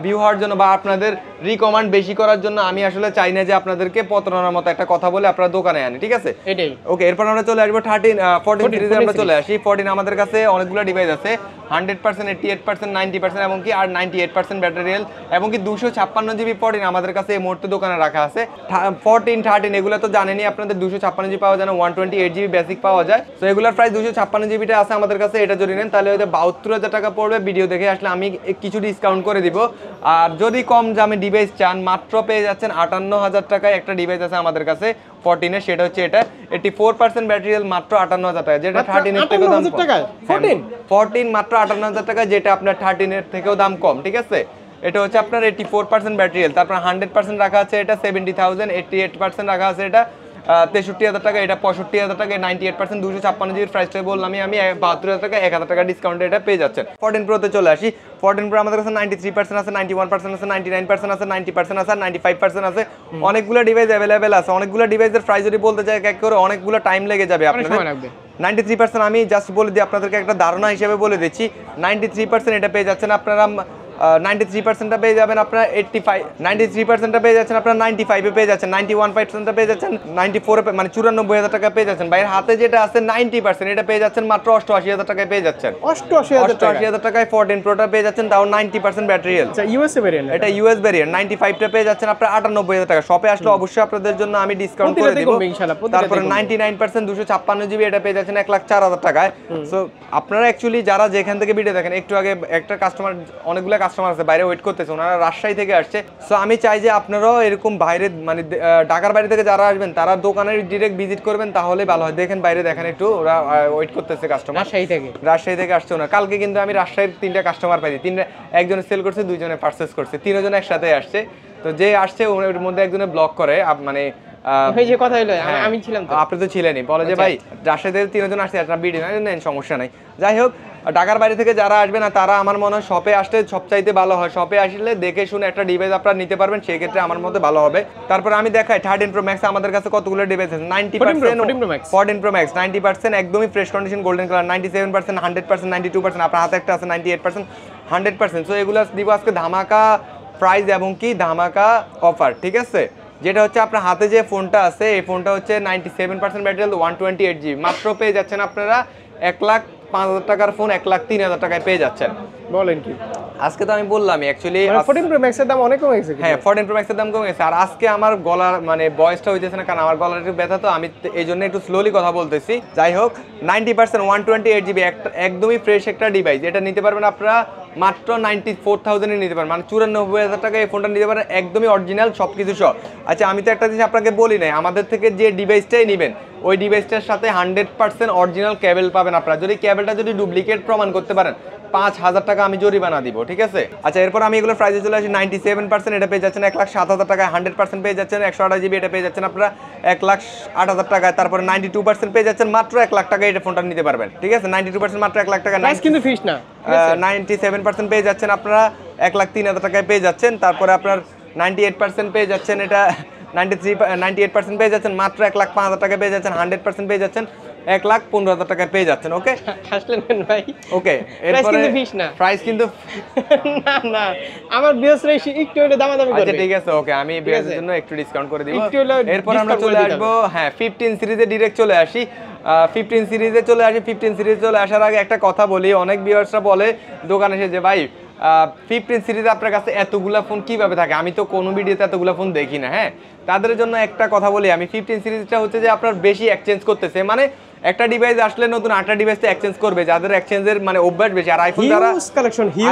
ভিউ হওয়ার জন্য বা আপনাদের রিকমেন্ড বেশি করার জন্য আমি আসলে চাই না যে আপনাদেরকে প্রতারণার মতো একটা কথা বলে আপনারা দোকানে আনি, ঠিক আছে? এটাই। ওকে, এরপর আমরা চলে আসবো 14 সিরিজে আমরা চলে আসি। 14 আমাদের কাছে অনেকগুলো ডিভাইস আছে, 100%, 88%, 90%, এবং কি আর 98% ব্যাটারি হেলথ, এবং কি 256 জিবি 14 আমাদের কাছে এই মুহূর্তে দোকানে রাখা আছে। 14, 13 এগুলো তো জানেনই আপনাদের, 256 জিবি পাওয়া যায় না, 128 জিবি বেসিক পাওয়া যায়। তো এগুলোর প্রাইস 256 জিবিটা আছে আমাদের কাছে, এটা যদি নেন তাহলে হয়তো 72,000 টাকা পড়বে। ভিডিও দেখে আসলে আমি কিছু ডিসকাউন্ট করে দিব। আর যদি কম দামে ডিভাইস চান, মাত্র পেয়ে যাচ্ছেন 58,000 টাকায় একটা ডিভাইস আছে আমাদের কাছে 14 এর, সেটা হচ্ছে এটা 84% ব্যাটারি হেলথ, মাত্র 58,000 টাকা, যেটা 13 এর থেকেও দাম কম। 14 মাত্র 58,000 টাকা, যেটা আপনার 13 এর থেকেও দাম কম, ঠিক আছে? এটা হচ্ছে আপনার 84% ব্যাটারি হেলথ, তারপর 100% রাখা আছে এটা 70,000, 88% রাখা আছে এটা 63,000 টাকা, এটা 65,000 টাকা, 98% 256 জিবির প্রাইসটা বললাম আমি 72,000 টাকা, 1,000 টাকা ডিসকাউন্টে এটা পেয়ে যাচ্ছেন। 14 প্রোতে চলে আসি। 14 প্রো আমাদের কাছে 93% আছে, 91% আছে, 99% আছে, 90% আছে, 95% আছে। অনেকগুলো ডিভাইস অ্যাভেলেবেল আছে। অনেকগুলো ডিভাইসের প্রাইস যদি বলতে চাই এক করে অনেকগুলো টাইম লেগে যাবে আপনাদের। 93% আমি জাস্ট বলে দিই আপনাদেরকে, একটা ধারণা হিসেবে বলে দিচ্ছি। 93% এটা পেয়ে যাচ্ছেন আপনারা 93%টা পেয়ে যাবেন আপনারা 85, 93%টা পেয়ে যাচ্ছেন আপনারা 95 এ পেয়ে যাচ্ছেন, 91%টা পেয়ে যাচ্ছেন 94 এ, মানে 94,000 টাকা পেয়ে যাচ্ছেন। ভাইয়ের হাতে যেটা আছে 90% এটা পেয়ে যাচ্ছেন মাত্র 88,000 টাকায় পেয়ে যাচ্ছেন। 88,000 টাকায় 14 প্রোটা পেয়ে যাচ্ছেন, তাও 90% ব্যাটারি হেলথ। আচ্ছা ইউএস ভেরিয়েন্ট, এটা ইউএস ভেরিয়েন্ট। 95টা পেয়ে যাচ্ছেন আপনারা 98,000 টাকা। শপে আসলে অবশ্যই আপনাদের জন্য আমি ডিসকাউন্ট করে দেব ইনশাআল্লাহ। তারপরে 99% 256 জিবি এটা পেয়ে যাচ্ছেন 1,04,000 টাকায়। সো আপনারা অ্যাকচুয়ালি যারা যেখান থেকে ভিডিও দেখেন, একটু আগে একটা কাস্টমার, অনেকগুলো কাস্টমার আছে বাইরে ওয়েট করতেছে, ওনারা রাজশাহী থেকে আসছে। সো আমি চাই যে আপনারাও এরকম বাইরে, মানে ঢাকার বাইরে থেকে যারা আসবেন তারা দোকানের ডিরেক্ট ভিজিট করবেন, তাহলে ভালো হয়। দেখেন বাইরে দেখেন একটু, ওরা ওয়েট করতেছে কাস্টমার, রাজশাহী থেকে আসছে ওনারা। কালকে কিন্তু আমি রাজশাহীর 3টা কাস্টমার পাইছি, একজনে সেল করছে, 2জনে পারচেস করছে, 3জন একসাথে আসছে। তো যে আসছে ওর মধ্যে একজনে ব্লক করে, মানে যে কথা হলো আমি ছিলাম, তো আপনি তো ছিলেনই, বলে যে ভাই রাজশাহী থেকে 3জন আসছে, একটা ভিডিও নেন, সমস্যা নাই। যাই হোক, ঢাকার বাইরে থেকে যারা আসবে না তারা আমার মনে হয় শপে আসলে সবচাইতে ভালো হয়। শপে আসলে দেখে শুনে একটা ডিভাইস আপনারা নিতে পারবেন, সেই ক্ষেত্রে আমার মতে ভালো হবে। তারপর আমি দেখাই 13 প্রো ম্যাক্স আমাদের কাছে কতগুলো ডিভাইস আছে। 90% 14 প্রো ম্যাক্স 90% একদমই ফ্রেশ কন্ডিশন গোল্ডেন কালার, 97%, 100%, 92%, আপনার হাতে একটা আছে 98%, 100%। সো এগুলো দিব আজকে ধামাকা প্রাইস এবং কি ধামাকা অফার, ঠিক আছে? যেটা হচ্ছে আপনার হাতে যে ফোনটা আছে, এই ফোনটা হচ্ছে 97% ব্যাটারি হেলথ, 128 জিবি, মাত্র পেয়ে যাচ্ছেন আপনারা 1,05,000 টাকার ফোন 1,03,000 টাকায় পেয়ে যাচ্ছেন। বলেন কি? আজকে তো আমি বললাম অ্যাকচুয়ালি 14 প্রো ম্যাক্সের দাম অনেক কমে গেছে। হ্যাঁ 14 প্রো ম্যাক্সের দাম কমে গেছে। আর আজকে আমার গলার মানে ভয়েসটা হইতেছে না, কারণ আমার গলার একটু ব্যথা, তো আমি এই জন্য একটু স্লোলি কথা বলতেছি। যাই হোক 90% 128 জিবি একদমই ফ্রেশ একটা ডিভাইস। এটা নিতে পারবেন আপনারা মাত্র 94,000 নিতে পারেন, মানে 94,000 টাকা এই ফোনটা নিতে পারেন, একদমই অরিজিনাল সব কিছু সহ। আচ্ছা আমি তো একটা জিনিস আপনাকে বলি নাই, আমাদের থেকে যে ডিভাইসটাই নেবেন ওই ডিভাইসটার সাথে 100% অরিজিনাল কেবল পাবেন আপনারা। যদি কেবলটা যদি ডুপ্লিকেট প্রমাণ করতে পারেন 5,000 টাকা আমি জরিমানা দিব, ঠিক আছে? আচ্ছা এরপর আমি এগুলো প্রাইসে চলে আসি। 97% এটা পেয়ে যাচ্ছেন 1,07,000 টাকায়, 100% পেয়ে যাচ্ছেন 128 জিবি এটা পেয়ে যাচ্ছেন আপনারা 1,08,000 টাকায়, তারপরে 92% পেয়ে যাচ্ছেন মাত্র 1 লাখ টাকায় এটা ফোনটা নিতে পারবেন, ঠিক আছে? 92% মাত্র 1 লাখ টাকা, প্রাইস কিন্তু ফিক্স না। 97% পেয়ে যাচ্ছেন আপনারা 1,03,000 টাকায় পেয়ে যাচ্ছেন, তারপরে আপনার 98% পেয়ে যাচ্ছেন এটা 98% পেয়ে যাচ্ছেন মাত্র 1,05,000 টাকায় পেয়ে যাচ্ছেন, 100% পেয়ে যাচ্ছেন 1,15,000 টাকায় পেয়ে যাচ্ছেন। ওকে হাসলেন কেন ভাই? ওকে প্রাইস কিন্তু ফিক্স না। প্রাইস কিন্তু না না, আমার বিএসরে একটু হলে দামাদামি করবে। আচ্ছা ঠিক আছে, ওকে আমি বিয়ারের জন্য একটু ডিসকাউন্ট করে দিব। একটু হলে এরপর আমরা discount চলে করে দিতে আসবো, হ্যাঁ 15 সিরিজে ডিরেক্ট চলে আসি। 15 সিরিজে চলে আসি। 15 সিরিজে চলে আসার আগে একটা কথা বলি, অনেক ভিউয়ার্সরা বলে দোকানে এসে যে ভাই 15 সিরিজে আপনার কাছে এতগুলা ফোন কিভাবে থাকে, আমি তো কোনো ভিডিওতে এতগুলা ফোন দেখি না। হ্যাঁ তাদের জন্য একটা কথা বলি আমি, 15 সিরিজটা হচ্ছে যে আপনার বেশি এক্সচেঞ্জ করতেছে, মানে একটা ডিভাইস আসলে নতুন 8টা ডিভাইসে এক্সচেঞ্জ করবে, যাদের এক্সচেঞ্জের মানে অভ্যাস বেশি। আর আইফোন যারা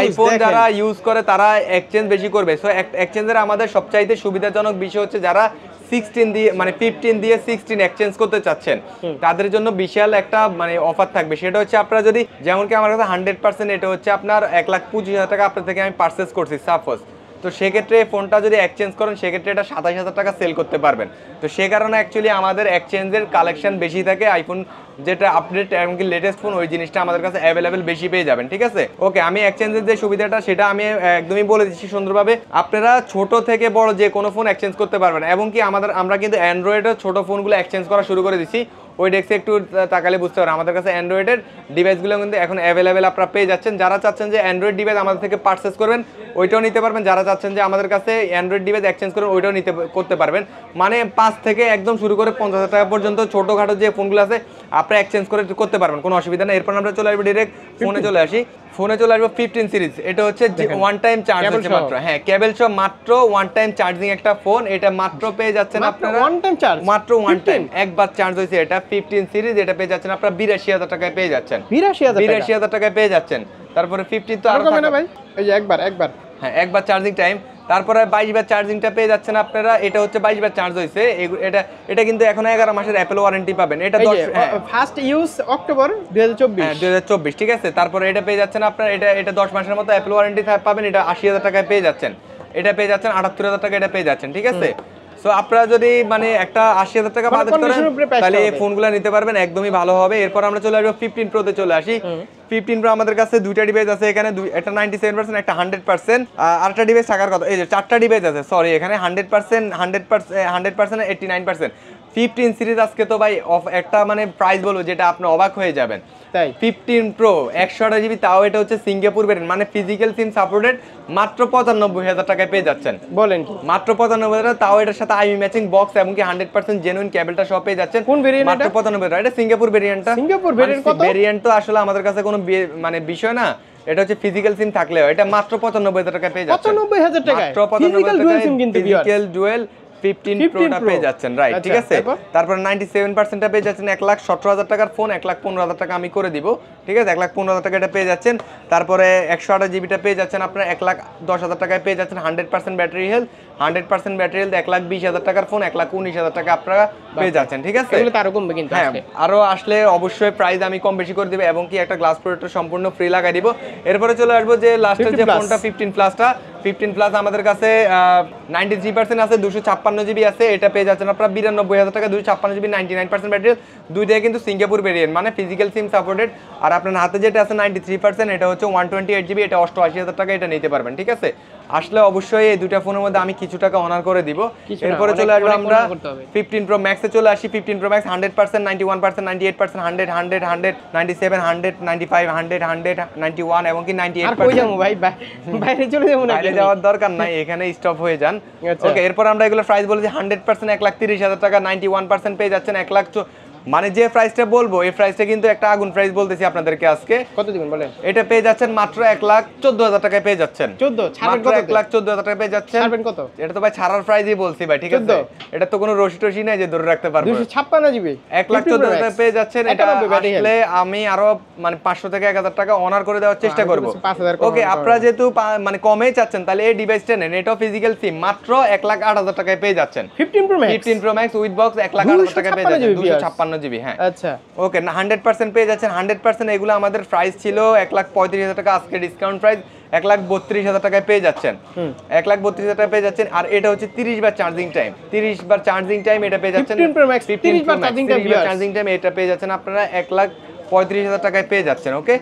আইফোন যারা ইউজ করে তারা এক্সচেঞ্জ বেশি করবে। সো এক্সচেঞ্জের আমাদের সবচাইতে সুবিধাজনক বিষয় হচ্ছে যারা 16 দিয়ে মানে 15 দিয়ে 16 এক্সচেঞ্জ করতে চাচ্ছেন তাদের জন্য বিশাল একটা মানে অফার থাকবে। সেটা হচ্ছে আপনারা যদি, যেমন কি আমার কাছে 100% এটা হচ্ছে আপনার 1,25,000 টাকা আপনার থেকে আমি পারচেস করছি সাপোজ, তো সেক্ষেত্রে ফোনটা যদি এক্সচেঞ্জ করেন সেক্ষেত্রে এটা 27,000 টাকা সেল করতে পারবেন। তো সে কারণে অ্যাকচুয়ালি আমাদের এক্সচেঞ্জের কালেকশন বেশি থাকে, আইফোন যেটা আপডেট এমনকি লেটেস্ট ফোন ওই জিনিসটা আমাদের কাছে অ্যাভেলেবেল বেশি পেয়ে যাবেন, ঠিক আছে? ওকে আমি এক্সচেঞ্জের যে সুবিধাটা সেটা আমি একদমই বলে দিচ্ছি সুন্দরভাবে। আপনারা ছোট থেকে বড় যে কোনো ফোন এক্সচেঞ্জ করতে পারবেন, এবং কি আমরা কিন্তু অ্যান্ড্রয়েডের ছোট ফোনগুলো এক্সচেঞ্জ করা শুরু করে দিচ্ছি। ওই ডেস্কে একটু তাকালে বুঝতে পারেন আমাদের কাছে অ্যান্ড্রয়েডের ডিভাইসগুলো কিন্তু এখন অ্যাভেলেবেল আপনারা পেয়ে যাচ্ছেন। যারা চাচ্ছেন যে অ্যান্ড্রয়েড ডিভাইস আমাদের থেকে পারচেস করবেন ওইটাও নিতে পারবেন, যারা চাচ্ছেন যে আমাদের কাছে অ্যান্ড্রয়েড ডিভাইস এক্সচেঞ্জ করবেন ওইটাও করতে পারবেন। মানে 5 থেকে একদম শুরু করে 50,000 টাকা পর্যন্ত ছোটোখাটো যে ফোনগুলো আছে আপনারা এক্সচেঞ্জ করতে পারবেন, কোনো অসুবিধা নেই। এরপর আমরা চলে আসবো ডিরেক্ট ফোনে চলে আসি। ফোনে চলে আসবো 15 সিরিজ, এটা হচ্ছে ওয়ান টাইম চার্জ হচ্ছে মাত্র, হ্যাঁ কেবল সহ মাত্র ওয়ান টাইম চার্জিং একটা ফোন, এটা মাত্র পেয়ে যাচ্ছেন আপনারা ওয়ান টাইম চার্জ, মাত্র ওয়ান টাইম একবার চার্জ হয়েছে এটা 15 সিরিজ, এটা পেয়ে যাচ্ছেন আপনারা 82,000 টাকায় পেয়ে যাচ্ছেন, 82,000 টাকায় পেয়ে যাচ্ছেন। তারপরে 15 তো আরো কমে না ভাই, এই যে একবার হ্যাঁ একবার চার্জিং টাইম, তারপরে 22 বার চার্জিংটা পেয়ে যাচ্ছেন আপনারা। এটা হচ্ছে 22 বার চার্জ হয়েছে, এটা কিন্তু এখন 11 মাসের অ্যাপল ওয়ারেন্টি পাবেন। এটা 10 ফার্স্ট ইউজ অক্টোবর 2024, হ্যাঁ 2024, ঠিক আছে? তারপরে এটা পেয়ে যাচ্ছেন আপনারা, এটা 10 মাসের মতো অ্যাপল ওয়ারেন্টি পাবেন। এটা 80,000 টাকায় পেয়ে যাচ্ছেন, এটা পেয়ে যাচ্ছেন 78,000 টাকা এটা পেয়ে যাচ্ছেন, ঠিক আছে? সো আপনারা যদি মানে একটা 80,000 টাকা বাজেট করেন তাহলে এই ফোনগুলো নিতে পারবেন, একদমই ভালো হবে। এরপর আমরা চলে আসবো 15 প্রোতে চলে আসি। 15 প্রো আমাদের কাছে দুইটা ডিভাইস আছে এখানে, একটা 97% একটা 100%, আর একটা ডিভাইস থাকার কথা, এই যে 4টা ডিভাইস আছে, সরি এখানে 100%, 89%। 15 সিরিজ আজকে তো ভাই একটা মানে প্রাইস বলবো যেটা আপনি অবাক হয়ে যাবেন। তাই 15 প্রো 128 জিবি, তাও এটা হচ্ছে সিঙ্গাপুর ভেরিয়েন্ট, মানে ফিজিক্যাল সিম সাপোর্টেড, মাত্র 95,000 টাকায় পেয়ে যাচ্ছেন। বলেন কি মাত্র 95,000, তাও এটার সাথে আইমি ম্যাচিং বক্স এবং কি 100% জেনুইন কেবলটা সব পেয়ে যাচ্ছেন। কোন ভেরিয়েন্ট মাত্র 95,000, এটা সিঙ্গাপুর ভেরিয়েন্টটা। সিঙ্গাপুর ভেরিয়েন্ট কত? ভেরিয়েন্ট তো আসলে আমাদের কাছে কোনো মানে বিষয় না, এটা হচ্ছে ফিজিক্যাল সিম থাকলেও এটা মাত্র 95,000 টাকায় পেয়ে যাচ্ছেন। 95,000 টাকায় মাত্র 95,000 টাকায় ফিজিক্যাল ডুয়েল 15 প্রোটা পেয়ে যাচ্ছেন, রাইট? ঠিক আছে। তারপর 97%টা পেয়ে যাচ্ছেন 1,17,000 টাকার ফোন, 1,15,000 টাকা আমি করে দিব, ঠিক আছে? 1,15,000 টাকা এটা পেয়ে যাচ্ছেন। তারপরে 128 জিবিটা পেয়ে যাচ্ছেন আপনার 1,10,000 টাকায় পেয়ে যাচ্ছেন। 100% ব্যাটারি হেলথ, 100% ব্যাটারি হেলথ, 1,20,000 টাকার ফোন 1,19,000 টাকা আপনারা পেয়ে যাচ্ছেন, ঠিক আছে? এগুলো তো আরো কমবে কিন্তু, হ্যাঁ আরো আসলে অবশ্যই প্রাইস আমি কম বেশি করে দিব, এবং কি একটা গ্লাস প্রোটেক্টর সম্পূর্ণ ফ্রি লাগাই দিব। এরপরে চলে আসবো যে লাস্টের যে ফোনটা 15 প্লাসটা। 15 প্লাস আমাদের কাছে 93% আছে, 256 জিবি আছে, এটা পেয়ে যাচ্ছেন আপনারা 92,000 টাকা, 256 জিবি 99% ব্যাটারি, দুইটাই কিন্তু সিঙ্গাপুর ভেরিয়েন্ট, মানে ফিজিক্যাল সিম সাপোর্টেড। আর আপনার হাতে যেটা আছে 93%, এটা হচ্ছে 128 জিবি, এটা 88,000 টাকা, এটা নিতে পারবেন, ঠিক আছে? আসলে অবশ্যই এই দুইটা ফোনের মধ্যে আমি কিছু টাকা অনার করে দিব। এরপরে চলে আসবো আমরা 15 প্রো ম্যাক্সে চলে আসি। 15 প্রো ম্যাক্স 100%, 91%, 98%, 100, 100, 100, 97, 100, 95, 100, 100, 91 এবং কি 98%। ভাই বাইরে চলে যাবো না, বাইরে যাওয়ার দরকার নাই, এখানে স্টপ হয়ে যান। ওকে এরপর আমরা এগুলো প্রাইস বলেছি 100% 1,30,000 টাকা, 91% পেয়ে যাচ্ছেন মানে যে প্রাইসটা বলবো এই প্রাইসটা কিন্তু একটা আগুন প্রাইস বলতেছি আপনাদেরকে আজকে। কত দিবেন বলেন? এটা পেয়ে যাচ্ছেন মাত্র 1,14,000 টাকায় পেয়ে যাচ্ছেন। 14 ছাড়বেন কত? 1,14,000 টাকায় পেয়ে যাচ্ছেন। ছাড়বেন কত? এটা তো ভাই ছাড়ার প্রাইসই বলছি ভাই, ঠিক আছে? 14 এটা তো কোনো রশি টশি নাই যে ধরে রাখতে পারবো। 256 জিবি 1,14,000 টাকায় পেয়ে যাচ্ছেন। এটা আসলে আমি আরো মানে 500 থেকে 1,000 টাকা অনার করে দেওয়ার চেষ্টা করব। ওকে, আপনারা যেহেতু মানে কমেই চাচ্ছেন তাহলে এই ডিভাইসটা নেন। এটাও ফিজিক্যাল সিম মাত্র 1,08,000 টাকায় পেয়ে যাচ্ছেন। 15 Pro Max 15 Pro Max with box 1,08,000 টাকায় পেয়ে যাচ্ছেন। 256 জিবি। হ্যাঁ আচ্ছা ওকে, 100% পেয়ে যাচ্ছেন। 100% এগুলো আমাদের প্রাইস ছিল 1,35,000 টাকা, আজকে ডিসকাউন্ট প্রাইস 1,32,000 টাকায় পেয়ে যাচ্ছেন। 1,32,000 টাকায় পেয়ে যাচ্ছেন। আর এটা হচ্ছে 30 বার চার্জিং টাইম, 30 বার চার্জিং টাইম এটা পেয়ে যাচ্ছেন। 15 Pro Max 30 বার চার্জিং টাইম এটা পেয়ে যাচ্ছেন আপনারা 1,35,000 টাকায় পেয়ে যাচ্ছেন। ওকে,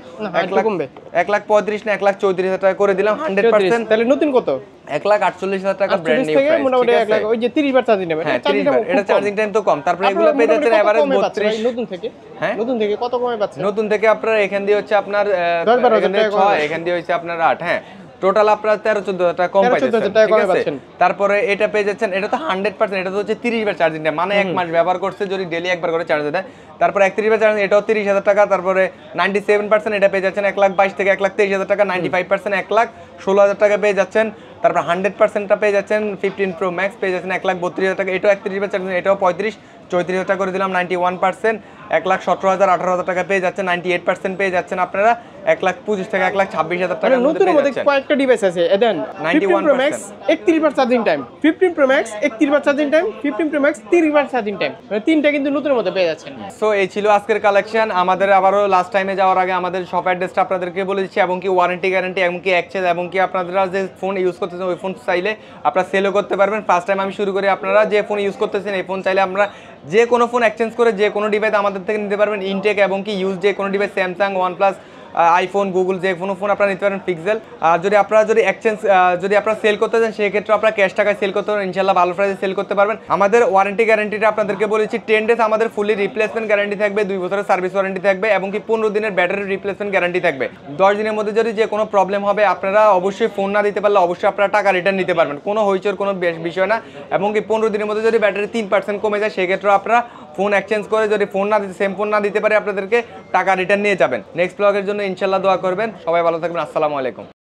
1,35,000 না 1,34,000 টাকা করে দিলাম 100%। তাহলে নতুন কত? 1,48,000 টাকা ব্র্যান্ড নিউ প্রাইস। মোটামুটি 1 লাখ, ওই যে 30 বার চার্জিং নেবেন। হ্যাঁ 30 বার, এটা চার্জিং টাইম তো কম। তারপরে এগুলো পেয়ে যাচ্ছেন এভারেজ 32। নতুন থেকে, হ্যাঁ নতুন থেকে কত কমে পাচ্ছেন? নতুন থেকে আপনার এখান দিয়ে হচ্ছে আপনার 10-12,000 টাকা 6, এখান দিয়ে হচ্ছে আপনার 8। হ্যাঁ টোটাল আপনার 13-14,000 টাকা কম পাচ্ছেন, ঠিক আছে? তারপরে এটা পেয়ে যাচ্ছেন, এটা তো 100%, এটা তো হচ্ছে 30 বার চার্জিং টাইম, মানে 1 মাস ব্যবহার করছে যদি ডেইলি একবার করে চার্জ দেয়। তারপরে 31 বার চার্জিং, এটাও 30,000 টাকা। তারপরে 97% এটা পেয়ে যাচ্ছেন 1,22,000 থেকে 1,23,000 টাকা। 95% 1,16,000 টাকা পেয়ে যাচ্ছেন। তারপর 100%টা পেয়ে যাচ্ছেন 15 Pro Max পেয়ে যাচ্ছেন 1,32,000 টাকা। এটাও 31 বার চার্জিং, এটাও 34,000 টাকা করে দিলাম। 91% 1,17,000 18,000 টাকা পেয়ে যাচ্ছেন। 98% পেয়ে যাচ্ছেন আপনারা 1,25,000 থেকে 1,26,000 টাকা নতুন মধ্যে কয়েকটা ডিভাইস আছে। দেন 15 Pro Max 31 বার চার্জিং টাইম, 15 Pro Max 31 বার চার্জিং টাইম, 15 Pro Max 30 বার চার্জিং টাইম, মানে তিনটা কিন্তু নতুন মধ্যে পেয়ে যাচ্ছেন। সো এই ছিল আজকের কালেকশন। আমাদের আবারও লাস্ট টাইমে যাওয়ার আগে আমাদের শপ অ্যাড্রেসটা আপনাদেরকে বলে দিচ্ছি, এবং কি ওয়ারেন্টি গ্যারান্টি, এবং কি এক্সচেঞ্জ, এবং কি আপনারা যে ফোন ইউজ করতেছেন ওই ফোন চাইলে আপনারা সেলও করতে পারবেন। ফার্স্ট টাইম আমি শুরু করি, আপনারা যে ফোন ইউজ করতেছেন এই ফোন চাইলে আমরা যে কোনো ফোন এক্সচেঞ্জ করে যে কোনো ডিভাইস আমাদের থেকে নিতে পারবেন। ইনটেক এবং কি ইউজ যে কোনো device, Samsung, OnePlus, iPhone, Google, যে কোনো ফোন আপনারা নিতে পারেন পিক্সেল। আর যদি আপনারা এক্সচেঞ্জ যদি আপনারা সেল করতে চান সেক্ষেত্রে আপনারা ক্যাশ টাকায় সেল করতে পারেন, ইনশাল্লাহ ভালো প্রাইসে সেল করতে পারবেন। আমাদের ওয়ারেন্টি গ্যারান্টিটা আপনাদেরকে বলেছি 10 ডেজ আমাদের ফুলি রিপ্লেসমেন্ট গ্যারান্টি থাকবে, 2 বছরের সার্ভিস ওয়ারেন্টি থাকবে, এবং কি 15 দিনের ব্যাটারি রিপ্লেসমেন্ট গ্যারান্টি থাকবে। 10 দিনের মধ্যে যদি যে কোনো প্রবলেম হবে আপনারা অবশ্যই ফোন না দিতে পারলে অবশ্যই আপনারা টাকা রিটার্ন নিতে পারবেন, কোনো হইচর কোনো বিষয় না। এবং কি 15 দিনের মধ্যে যদি ব্যাটারি 3% কমে যায় সেক্ষেত্রে আপনারা ফোন এক্সচেঞ্জ করে যদি ফোন না দিতে সেম ফোন না দিতে পারে আপনাদেরকে টাকা রিটার্ন নিয়ে যাবেন। নেক্সট ব্লগের জন্য ইনশাল্লাহ দোয়া করবেন। সবাই ভালো থাকবেন। আসসালামু আলাইকুম।